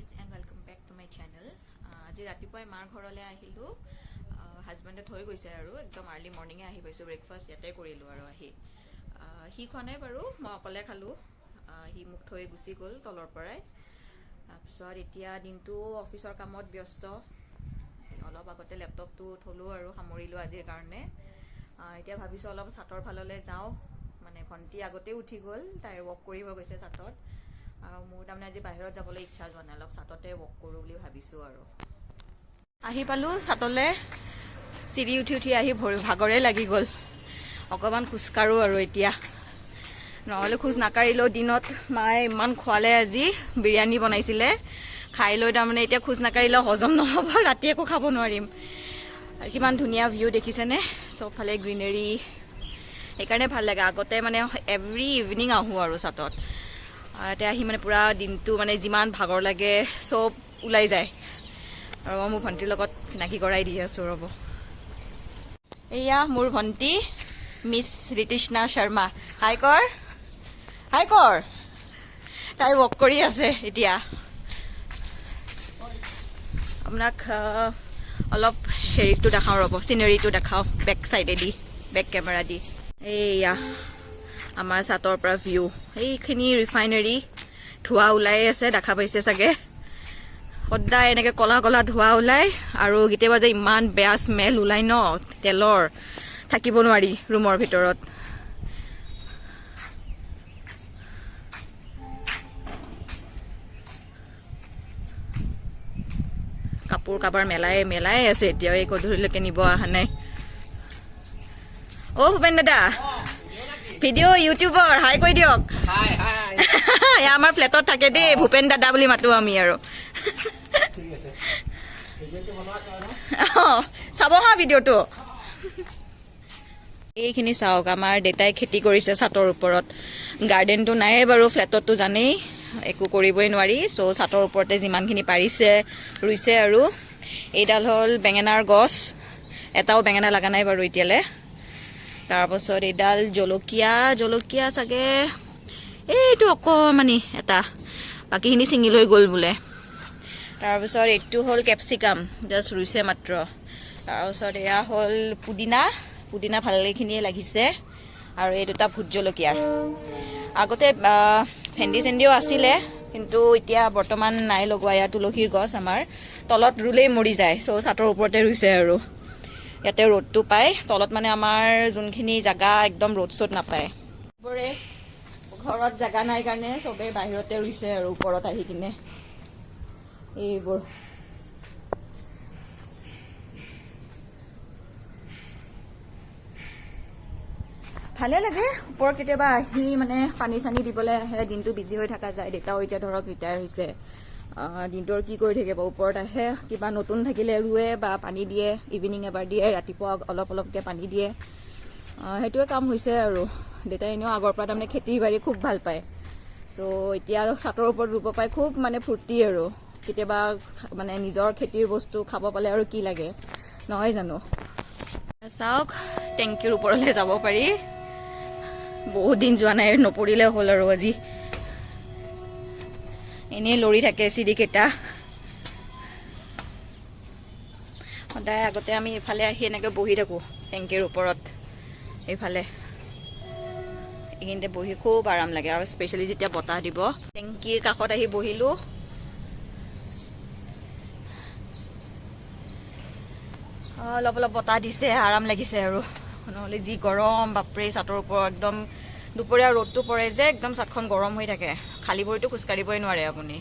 guys and welcome back to my channel. আজি ৰাতিপুৱাই মাৰ ঘৰলৈ আহিলো হাজবেণ্ডে থৈ গৈছে আৰু একদম আৰ্লি মৰ্নিং আহি পাইছো ব্ৰেকফাষ্ট ইয়াতে কৰিলো আৰু আহি হি খোৱা নাই বাৰু মই অকলে খালো হি মুখ থৈ গুচি গ'ল তলৰ পৰাই তাৰপিছত এতিয়া দিনটো অফিচৰ কামত ব্যস্ত অলপ আগতে লেপটপটো থলো আৰু সামৰিলো আজিৰ কাৰণে এতিয়া ভাবিছো অলপ ছাতৰ ফাললৈ যাওঁ মানে ভণ্টি আগতে উঠি গ'ল তাই ৱক কৰিব গৈছে ছাতত আৰু মোৰ তাৰমানে আজি বাহিৰত যাবলৈ ইচ্ছা যোৱা নাই অলপ ছাততে ৱক কৰোঁ বুলি ভাবিছোঁ আৰু আহি পালোঁ ছাতলৈ চিৰি উঠি উঠি আহি ভাগৰে লাগি গ'ল অকণমান খোজকাঢ়োঁ আৰু এতিয়া নহ'লে খোজ নাকাঢ়িলেও দিনত মায়ে ইমান খোৱালে আজি বিৰিয়ানী বনাইছিলে খাই লৈ তাৰমানে এতিয়া খোজ নাকাঢ়িলেও হজম নহ'ব ৰাতি একো খাব নোৱাৰিম কিমান ধুনীয়া ভিউ দেখিছেনে চবফালে গ্ৰীনেৰী সেইকাৰণে ভাল লাগে আগতে মানে এভৰি ইভিনিং আহোঁ আৰু ছাতত এতিয়া আহি মানে পুৰা দিনটো মানে যিমান ভাগৰ লাগে চব ওলাই যায় আৰু মোৰ ভণ্টিৰ লগত চিনাকি কৰাই দি আছোঁ ৰ'ব এয়া মোৰ ভণ্টি মিছ ঋতুষ্ণা শৰ্মা হাই কৰ তাই ৱক কৰি আছে এতিয়া আপোনাক অলপ হেৰিটো দেখাওঁ ৰ'ব চিনেৰীটো দেখাওঁ বেক চাইডেদি বেক কেমেৰা দি এইয়া আমাৰ ছাতৰ পৰা ভিউ এইখিনি ৰিফাইনেৰী ধোঁৱা ওলাই আছে দেখা পাইছে চাগে সদায় এনেকৈ কলা কলা ধোঁৱা ওলাই আৰু কেতিয়াবা যে ইমান বেয়া স্মেল ওলাই ন তেলৰ থাকিব নোৱাৰি ৰুমৰ ভিতৰত কাপোৰ কাবাৰ মেলাই আছে এতিয়াও এই গধূলিলৈকে নিব অহা নাই অ' ভূপেন দাদা ভিডিঅ' ইউটিউবৰ হাই কৈ দিয়ক আমাৰ ফ্লেটত থাকে দেই ভূপেন দাদা বুলি মাতো আমি আৰু চাব হা ভিডিঅ'টো এইখিনি চাওক আমাৰ দেউতাই খেতি কৰিছে ছাতৰ ওপৰত গাৰ্ডেনটো নাই বাৰু ফ্লেটততো জানেই একো কৰিবই নোৱাৰি চ' ছাতৰ ওপৰতে যিমানখিনি পাৰিছে ৰুইছে আৰু এইডাল হ'ল বেঙেনাৰ গছ এটাও বেঙেনা লগা নাই বাৰু এতিয়ালৈ তাৰপাছত এইডাল জলকীয়া চাগে এইটো অকণমানি এটা বাকীখিনি ছিঙি লৈ গ'ল বোলে তাৰপিছত এইটো হ'ল কেপচিকাম জাষ্ট ৰুইছে মাত্ৰ তাৰপিছত এয়া হ'ল পুদিনা ভালেখিনিয়ে লাগিছে আৰু এই দুটা ভোট জলকীয়াৰ আগতে ভেন্দি চেন্দিও আছিলে কিন্তু এতিয়া বৰ্তমান নাই লগোৱা ইয়াত তুলসীৰ গছ আমাৰ তলত ৰুলেই মৰি যায় চ' ছাতৰ ওপৰতে ৰুইছে আৰু ইয়াতে ৰ'দটো পায় তলত মানে আমাৰ যোনখিনি জাগা একদম ৰ'দ চ'দ নাপায় চবৰে ঘৰত জাগা নাই কাৰণে চবেই বাহিৰতে ৰুইছে আৰু ওপৰত আহি কিনে এইবোৰ ভালে লাগে ওপৰত কেতিয়াবা আহি মানে পানী চানী দিবলৈ আহে দিনটো বিজি হৈ থকা যায় দেউতাও এতিয়া ধৰক ৰিটায়াৰ হৈছে দিনটো আৰু কি কৰি থাকিব ওপৰত আহে কিবা নতুন থাকিলে ৰুৱে বা পানী দিয়ে ইভিনিং এবাৰ দিয়ে ৰাতিপুৱা অলপকৈ পানী দিয়ে সেইটোৱে কাম হৈছে আৰু দেউতাই এনেও আগৰ পৰা তাৰমানে খেতি বাৰী খুব ভাল পায় চ' এতিয়া ছাতৰ ওপৰত ৰুব পাই খুব মানে ফূৰ্তি আৰু কেতিয়াবা মানে নিজৰ খেতিৰ বস্তু খাব পালে আৰু কি লাগে নহয় জানো চাওক টেংকিৰ ওপৰলৈ যাব পাৰি বহুত দিন যোৱা নাই নপৰিলে হ'ল আৰু আজি এনেই লৰি থাকে চিৰিকেইটা সদায় আগতে আমি ইফালে আহি এনেকৈ বহি থাকোঁ টেংকিৰ ওপৰত এইফালে এইখিনিতে বহি খুব আৰাম লাগে আৰু স্পেচিয়েলি যেতিয়া বতাহ দিব টেংকিৰ কাষত আহি বহিলোঁ অলপ বতাহ দিছে আৰাম লাগিছে আৰু নহ'লে যি গৰম বাপৰে ছাতৰ ওপৰত একদম দুপৰীয়া ৰ'দটো পৰে যে একদম ছাতখন গৰম হৈ থাকে খালী ভৰিটো খোজকাঢ়িবই নোৱাৰে আপুনি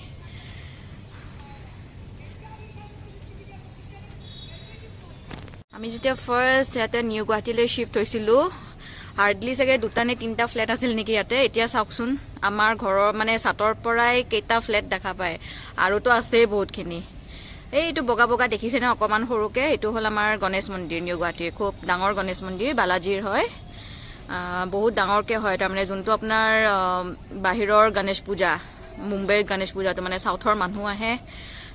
আমি যেতিয়া ফাৰ্ষ্ট ইয়াতে নিউ গুৱাহাটীলৈ শ্বিফ্ট হৈছিলোঁ হাৰ্ডলি চাগে 2টা নে 3টা ফ্লেট আছিল নেকি ইয়াতে এতিয়া চাওকচোন আমাৰ ঘৰৰ মানে ছাতৰ পৰাই কেইটা ফ্লেট দেখা পায় আৰুতো আছেই বহুতখিনি এইটো বগা দেখিছেনে অকণমান সৰুকৈ এইটো হ'ল আমাৰ গণেশ মন্দিৰ নিউ গুৱাহাটীৰ খুব ডাঙৰ গণেশ মন্দিৰ বালাজীৰ হয় বহুত ডাঙৰকৈ হয় তাৰমানে যোনটো আপোনাৰ বাহিৰৰ গণেশ পূজা মুম্বাইৰ গণেশ পূজাটো মানে চাউথৰ মানুহ আহে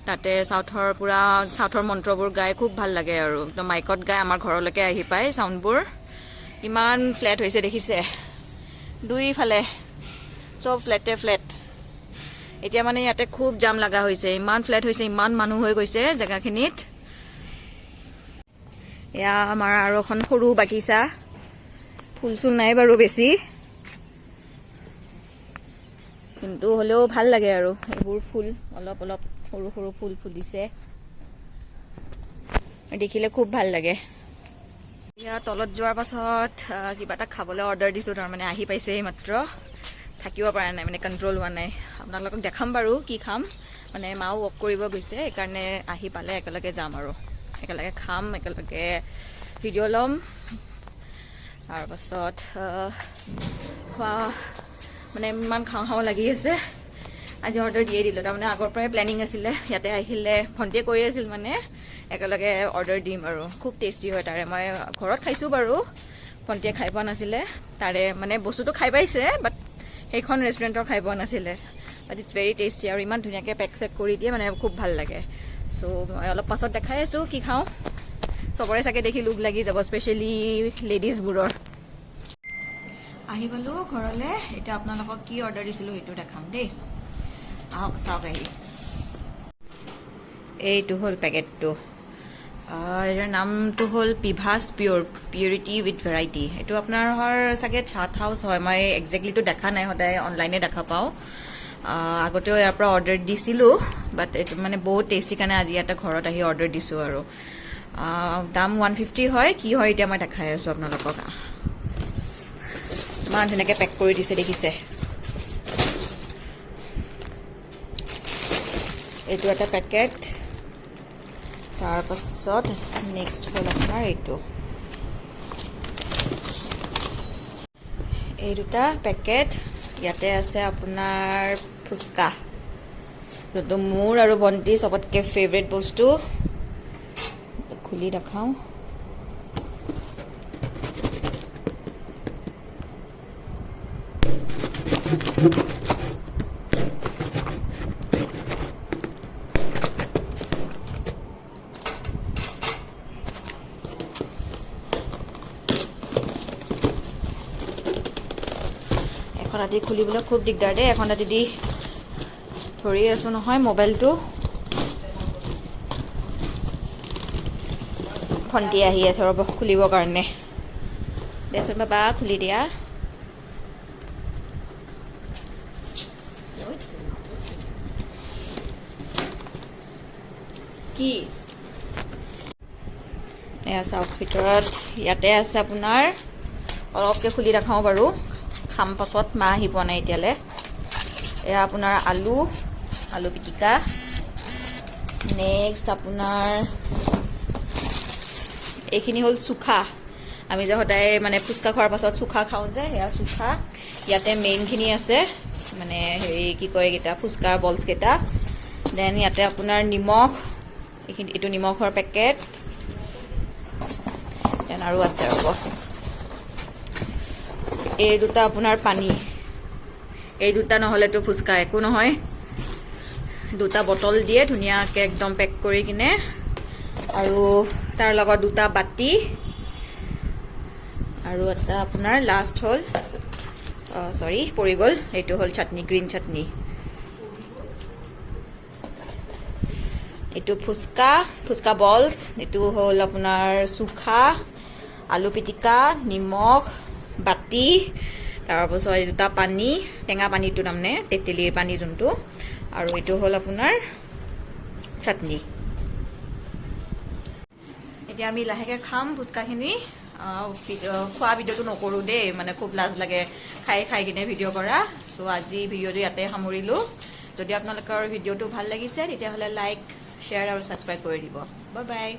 তাতে চাউথৰ মন্ত্ৰবোৰ গাই খুব ভাল লাগে আৰু একদম মাইকত গাই আমাৰ ঘৰলৈকে আহি পায় চাউণ্ডবোৰ ইমান ফ্লেট হৈছে দেখিছে দুইফালে চব ফ্লেট এতিয়া মানে ইয়াতে খুব জাম লগা হৈছে, ইমান ফ্লেট হৈছে, ইমান মানুহ হৈ গৈছে জেগাখিনিত। এয়া আমাৰ আৰু এখন সৰু বাগিচা, ফুল চুল নাই বাৰু বেছি, কিন্তু হ'লেও ভাল লাগে আৰু এইবোৰ ফুল অলপ অলপ সৰু সৰু ফুল ফুলিছে, দেখিলে খুব ভাল লাগে। এতিয়া তলত যোৱাৰ পাছত কিবা এটা খাবলৈ অৰ্ডাৰ দিছোঁ, তাৰমানে আহি পাইছে মাত্ৰ, থাকিব পৰা নাই, মানে কণ্ট্ৰল হোৱা নাই। আপোনালোকক দেখাম বাৰু কি খাম, মানে মাও ৱক কৰিব গৈছে, সেইকাৰণে আহি পালে একেলগে যাম আৰু একেলগে খাম, একেলগে ভিডিঅ' ল'ম। তাৰপাছত খোৱা মানে ইমান খাওঁ খাওঁ লাগি আছে, আজি অৰ্ডাৰ দিয়ে দিলোঁ। তাৰমানে আগৰ পৰাই প্লেনিং আছিলে, ইয়াতে আহিলে ভণ্টিয়ে কৈ আছিল মানে একেলগে অৰ্ডাৰ দিম আৰু খুব টেষ্টি হয় তাৰে। মই ঘৰত খাইছোঁ বাৰু, ভণ্টিয়ে খাই পোৱা নাছিলে তাৰে, মানে বস্তুটো খাই পাইছে বাট সেইখন ৰেষ্টুৰেণ্টৰ খাই পোৱা নাছিলে। বাট ইটছ ভেৰি টেষ্টি আৰু ইমান ধুনীয়াকৈ পেক চেক কৰি দিয়ে, মানে খুব ভাল লাগে। চ' মই অলপ পাছত দেখাই আছোঁ কি খাওঁ, চবৰে চাগে দেখি লোভ লাগি যাব, স্পেচিয়েলি লেডিজবোৰৰ। আহি পালোঁ ঘৰলৈ, এতিয়া আপোনালোকক কি অৰ্ডাৰ দিছিলোঁ সেইটো দেখাম দেই, আহক চাওক আহি। এইটো হ'ল পেকেটটো, ইয়াৰ নামটো হ'ল পিভাছ পিউৰিটি উইথ ভেৰাইটি। এইটো আপোনাৰ চাগে চাট হাউচ হয়, মই একজেক্টলিটো দেখা নাই, সদায় অনলাইনে দেখা পাওঁ। আগতেও ইয়াৰ পৰা অৰ্ডাৰ দিছিলোঁ, বাট এইটো মানে বহুত টেষ্টি কাৰণে আজি ইয়াতে ঘৰত আহি অৰ্ডাৰ দিছোঁ আৰু। দাম 150 হয়, কি হয় এতিয়া মই দেখাই আছোঁ আপোনালোকক। ইমান ধুনীয়াকৈ পেক কৰি দিছে দেখিছে। এইটো এটা পেকেট, তাৰপাছত নেক্সট হ'ল আপোনাৰ এইটো, এই দুটা পেকেট। ইয়াতে আছে আপোনাৰ ফুচকা, যোনটো মোৰ আৰু ভণ্টি চবতকৈ ফেভৰেট বস্তু। খুলি দেখাওঁ, এখন ৰাতি খুলিবলৈ খুব দিগদাৰ দেই, এখন ৰাতি দি ধৰি আছোঁ নহয় মোবাইলটো। ভণ্টি আহি আছে ৰ'ব খুলিবৰ কাৰণে, দেচোন বাবা খুলি দিয়া। কি এয়া চাওক, ভিতৰত ইয়াতে আছে আপোনাৰ, অলপকৈ খুলি দেখাওঁ বাৰু, খাম পাছত, মা আহি পোৱা নাই এতিয়ালৈ। এয়া আপোনাৰ আলু পিটিকা, নেক্সট আপোনাৰ এইখিনি হ'ল চুখা। আমি যে সদায় মানে ফুচকা খোৱাৰ পাছত চুখা খাওঁ যে, সেয়া চুখা। ইয়াতে মেইনখিনি আছে, মানে হেৰি কি কয় এইকেইটা, ফুচকাৰ বলছকেইটা। দেন ইয়াতে আপোনাৰ নিমখ, এইটো নিমখৰ পেকেট। দেন আৰু আছে ৰ'ব, এই দুটা আপোনাৰ পানী, এই দুটা নহ'লেতো ফুচকা একো নহয়। দুটা বটল দিয়ে ধুনীয়াকৈ একদম পেক কৰি কিনে, আৰু তাৰ লগত দুটা বাতি, আৰু এটা আপোনাৰ লাষ্ট হ'ল, চৰি পৰি গ'ল, এইটো হ'ল চাটনি, গ্ৰীণ চাটনি। এইটো ফুচকা বলছ, এইটো হ'ল আপোনাৰ চুখা, আলু পিটিকা, নিমখ, বাতি, তাৰপাছত এই দুটা পানী, টেঙা পানীটো তাৰমানে তেতেলীৰ পানী যোনটো, আৰু এইটো হ'ল আপোনাৰ চাটনি। এতিয়া আমি লাহেকৈ খাম ফুচকাখিনি। খোৱা ভিডিঅ'টো নকৰোঁ দেই, মানে খুব লাজ লাগে খাই কিনে ভিডিঅ' কৰা। চ' আজি ভিডিঅ'টো ইয়াতে সামৰিলোঁ। যদি আপোনালোকৰ ভিডিঅ'টো ভাল লাগিছে তেতিয়াহ'লে লাইক, শ্বেয়াৰ আৰু ছাবস্ক্ৰাইব কৰি দিব। Bye bye.